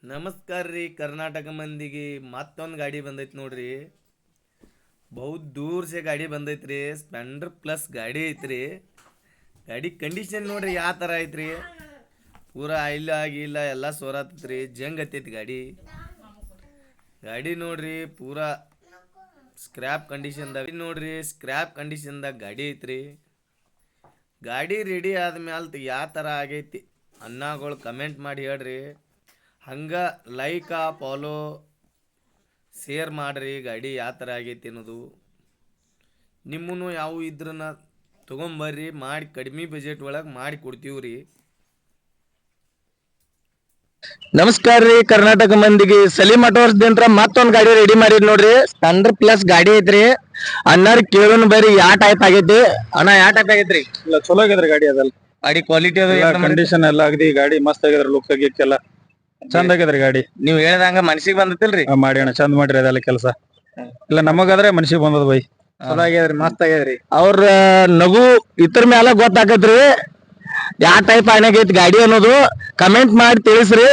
ನಮಸ್ಕಾರ ರೀ ಕರ್ನಾಟಕ ಮಂದಿಗೆ ಮತ್ತೊಂದು ಗಾಡಿ ಬಂದೈತಿ ನೋಡ್ರಿ. ಬಹುತ್ ದೂರ ಸೆ ಗಾಡಿ ಬಂದೈತ್ರಿ. ಸ್ಪ್ಲೆಂಡರ್ ಪ್ಲಸ್ ಗಾಡಿ ಐತ್ರಿ. ಗಾಡಿ ಕಂಡೀಷನ್ ನೋಡ್ರಿ ಯಾವ ಥರ ಐತ್ರಿ. ಪೂರಾ ಆಯಿಲ್ ಆಗಿಲ್ಲ ಎಲ್ಲ ಸೋರಾತೈತ್ರಿ. ಜಂಗ್ ಹತ್ತೈತಿ ಗಾಡಿ. ಗಾಡಿ ನೋಡ್ರಿ ಪೂರಾ ಸ್ಕ್ರ್ಯಾಪ್ ಕಂಡೀಷನ್ದಾಗ ನೋಡ್ರಿ. ಸ್ಕ್ರ್ಯಾಪ್ ಕಂಡೀಷನ್ದಾಗ ಗಾಡಿ ಐತ್ರಿ. ಗಾಡಿ ರೆಡಿ ಆದ್ಮೇಲೆ ಯಾವ ಥರ ಆಗೈತಿ ಅನ್ನಗಳು ಕಮೆಂಟ್ ಮಾಡಿ ಹೇಳ್ರಿ. ಹಂಗೆ ಲೈಕ ಫಾಲೋ ಶೇರ್ ಮಾಡಿರಿ. ಗಾಡಿ ಯಾವ ಥರ ಆಗೈತಿ ಅನ್ನೋದು ನಿಮ್ಮೂ ಯಾವ ಇದ್ರನ್ನ ತೊಗೊಂಬರ್ರಿ. ಮಾಡಿ ಕಡಿಮೆ ಬಜೆಟ್ ಒಳಗೆ ಮಾಡಿ ಕೊಡ್ತೀವಿ ರೀ. ನಮಸ್ಕಾರ ರೀ ಕರ್ನಾಟಕ ಮಂದಿಗೆ. ಸಲೀಮ್ ಆಟೋರ್ಸ್ದಿಂತ್ರ ಮತ್ತೊಂದ್ ಗಾಡಿ ರೆಡಿ ಮಾಡಿದ್ ನೋಡ್ರಿ. ಸ್ಪ್ಲೆಂಡರ್ ಪ್ಲಸ್ ಗಾಡಿ ಐತ್ರಿ. ಅನ್ನಾರ ಕೇಳೋನ್ ಬರ್ರಿ ಯಾವ ಟೈಪ್ ಆಗೈತಿ. ಅಣ್ಣ ಯಾವ ಟೈಪ್ ಆಗೈತ್ರಿ? ಇಲ್ಲ ಚಲೋ ಆಗಿದ್ರಿ ಗಾಡಿ ಅದಲ್ಲ. ಗಾಡಿ ಕ್ವಾಲಿಟಿ ಕಂಡೀಷನ್ ಎಲ್ಲ ಆಗದಿ. ಗಾಡಿ ಮಸ್ತ್ ಆಗಿದ್ರಿ. ಲುಕ್ ಆಗಿಕ್ಕೆಲ್ಲ ಚಂದ ಆಗಿದ್ರಿ ಗಾಡಿ. ನೀವ್ ಹೇಳ್ದಂಗ ಮನ್ಸಿಗೆ ಬಂದತಿಲ್ರಿ? ಮಾಡಿ ಅಣ್ಣ ಚಂದ ಮಾಡ್ರಿ ಅದೆಲ್ಲ ಕೆಲಸ. ಇಲ್ಲ ನಮಗಾದ್ರೆ ಮನ್ಸಿಗೆ ಬಂದದ ಬೈ. ಚಲೋ ಆಗ್ಯದ್ರಿ, ಮಸ್ತ್ ಆಗ್ಯದ್ರಿ. ಅವ್ರ ನಗು ಇತರ ಮ್ಯಾಲ ಗೊತ್ತಾಗತ್ರಿ ಯಾವ ಟೈಪ್ ಆಗೈತಿ ಗಾಡಿ ಅನ್ನೋದು. ಕಮೆಂಟ್ ಮಾಡಿ ತಿಳಿಸ್ರಿ.